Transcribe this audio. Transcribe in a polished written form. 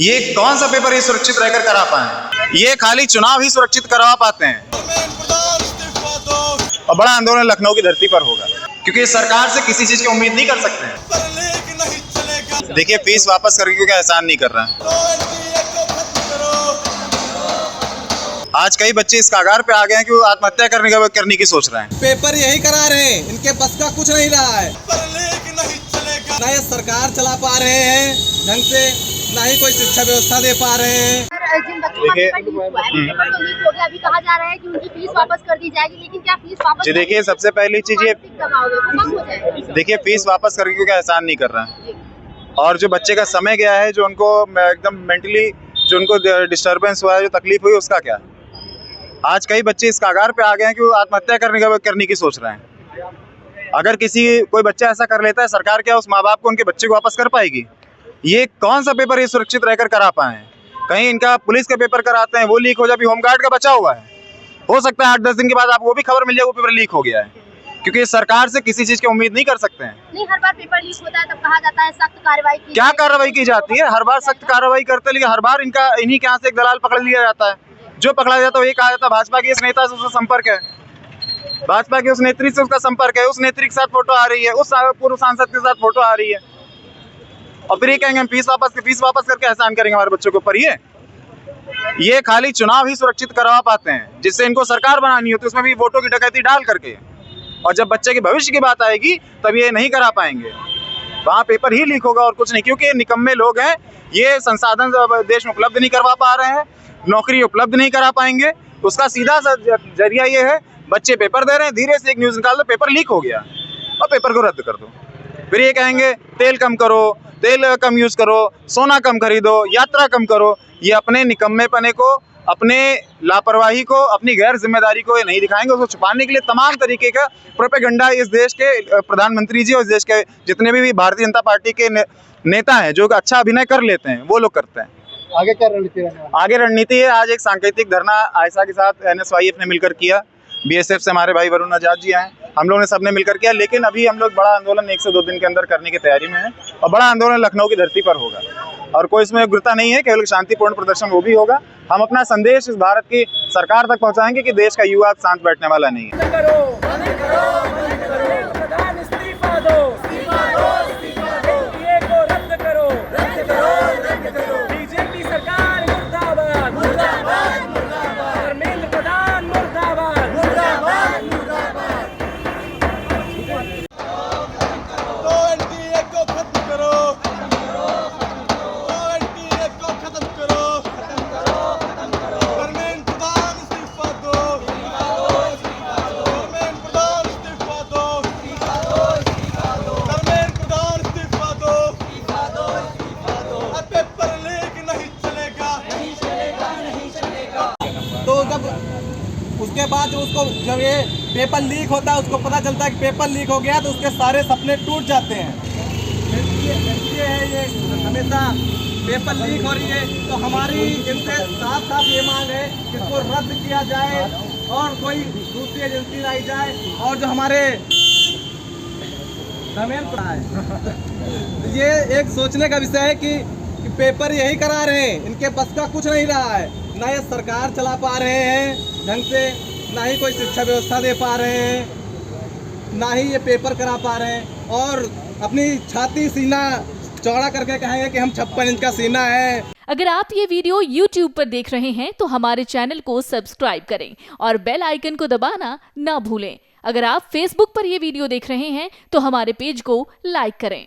ये कौन सा पेपर ये सुरक्षित रहकर करा पाए? ये खाली चुनाव ही सुरक्षित करवा पाते हैं। और बड़ा आंदोलन लखनऊ की धरती पर होगा, क्योंकि सरकार से किसी चीज की उम्मीद नहीं कर सकते हैं। देखिए, फीस वापस करके क्योंकि एहसान नहीं कर रहा है। आज कई बच्चे इस कागार पे आ गए हैं कि वो आत्महत्या करने की सोच रहे हैं। पेपर यही करा रहे हैं, इनके बस का कुछ नहीं रहा है। ना ये सरकार चला पा रहे हैं ढंग से, ना ही कोई शिक्षा व्यवस्था दे पा रहे हैं। जिन बच्चों का पेपर लीक हुआ है, पेपर तो लीक हो गया, अभी कहा जा रहा है कि उनकी फीस वापस कर दी जाएगी, लेकिन क्या फीस वापस? जी देखिए, सबसे पहली चीज ये देखिए, फीस वापस करके क्योंकि एहसान नहीं कर रहा है। और जो बच्चे का समय गया है, जो उनको एकदम मेंटली जो उनको डिस्टर्बेंस हुआ है, जो तकलीफ हुई, उसका क्या? आज कई बच्चे इस कागार पे आ गए हैं कि वो आत्महत्या करने की सोच रहे हैं। अगर कोई बच्चा ऐसा कर लेता है, सरकार क्या उस माँ बाप को उनके बच्चे को वापस कर पाएगी? ये कौन सा पेपर ये सुरक्षित रहकर करा पाए? कहीं इनका पुलिस का पेपर कराते हैं, वो लीक हो जाए। अभी होमगार्ड का बचा हुआ है, हो सकता है 8-10 दिन के बाद आपको वो भी खबर मिल जाए वो पेपर लीक हो गया है, क्योंकि सरकार से किसी चीज की उम्मीद नहीं कर सकते हैं। नहीं, हर बार पेपर लीक होता है तब कहा जाता है सख्त कार्रवाई की। क्या कार्रवाई की जाती है? हर बार सख्त कार्रवाई करते हैं, लेकिन हर बार इन्हीं के यहाँ से एक दलाल पकड़ लिया जाता है। जो पकड़ा जाता है वो ये कहा जाता है भाजपा के इस नेता से उसका संपर्क है, भाजपा के उस नेत्री से उसका संपर्क है, उस नेत्री के साथ फोटो आ रही है, उस पूर्व सांसद के साथ फोटो आ रही है, और फिर ये कहेंगे हम फीस वापस करके एहसान करेंगे हमारे बच्चों के ऊपर। ये खाली चुनाव ही सुरक्षित करवा पाते हैं, जिससे इनको सरकार बनानी होती है, उसमें भी वोटों की डकैती डाल करके। और जब बच्चे के भविष्य की बात आएगी तब ये नहीं करा पाएंगे, वहाँ पेपर ही लीक होगा और कुछ नहीं, क्योंकि ये निकम्मे लोग हैं। ये संसाधन देश में उपलब्ध नहीं करवा पा रहे हैं, नौकरी उपलब्ध नहीं करा पाएंगे। उसका सीधा सा जरिया ये है, बच्चे पेपर दे रहे हैं, धीरे से एक न्यूज़ निकाल दो पेपर लीक हो गया और पेपर को रद्द कर दो। फिर ये कहेंगे तेल कम करो, तेल कम यूज़ करो, सोना कम खरीदो, यात्रा कम करो। ये अपने निकम्मेपने को, अपने लापरवाही को, अपनी गैर जिम्मेदारी को ये नहीं दिखाएंगे। उसको छुपाने के लिए तमाम तरीके का प्रोपेगेंडा इस देश के प्रधानमंत्री जी और इस देश के जितने भी भारतीय जनता पार्टी के नेता हैं, जो अच्छा अभिनय कर लेते हैं, वो लोग करते हैं। आगे क्या रणनीति है? आगे रणनीति है, आज एक सांकेतिक धरना आयशा के साथ NSYF ने मिलकर किया। BSF से हमारे भाई वरुण आजाद जी आए, हम लोगों ने सबने मिलकर किया। लेकिन अभी हम लोग बड़ा आंदोलन 1 से 2 दिन के अंदर करने की तैयारी में है, और बड़ा आंदोलन लखनऊ की धरती पर होगा, और कोई इसमें उग्रता नहीं है, केवल शांतिपूर्ण प्रदर्शन वो भी होगा। हम अपना संदेश इस भारत की सरकार तक पहुंचाएंगे कि देश का युवा शांत बैठने वाला नहीं है। तो जब उसके बाद जब ये पेपर लीक होता है, उसको पता चलता है कि पेपर लीक हो गया, तो उसके सारे सपने टूट जाते हैं। ये है, ये हमेशा पेपर लीक हो रही है, तो हमारी इनसे साफ साफ ये मांग है कि इसको रद्द किया जाए और कोई दूसरी एजेंसी लाई जाए। और जो हमारे धर्मेंद्र है, ये एक सोचने का विषय है कि पेपर यही करा रहे हैं, इनके बस का कुछ नहीं रहा है। ना ये सरकार चला पा रहे हैं ढंग से, ना ही कोई शिक्षा व्यवस्था दे पा रहे हैं, ना ही ये पेपर करा पा रहे हैं। और अपनी छाती सीना चौड़ा करके कहेंगे कि हम 56 इंच का सीना है। अगर आप ये वीडियो YouTube पर देख रहे हैं तो हमारे चैनल को सब्सक्राइब करें और बेल आइकन को दबाना ना भूलें। अगर आप Facebook पर ये वीडियो देख रहे हैं तो हमारे पेज को लाइक करें।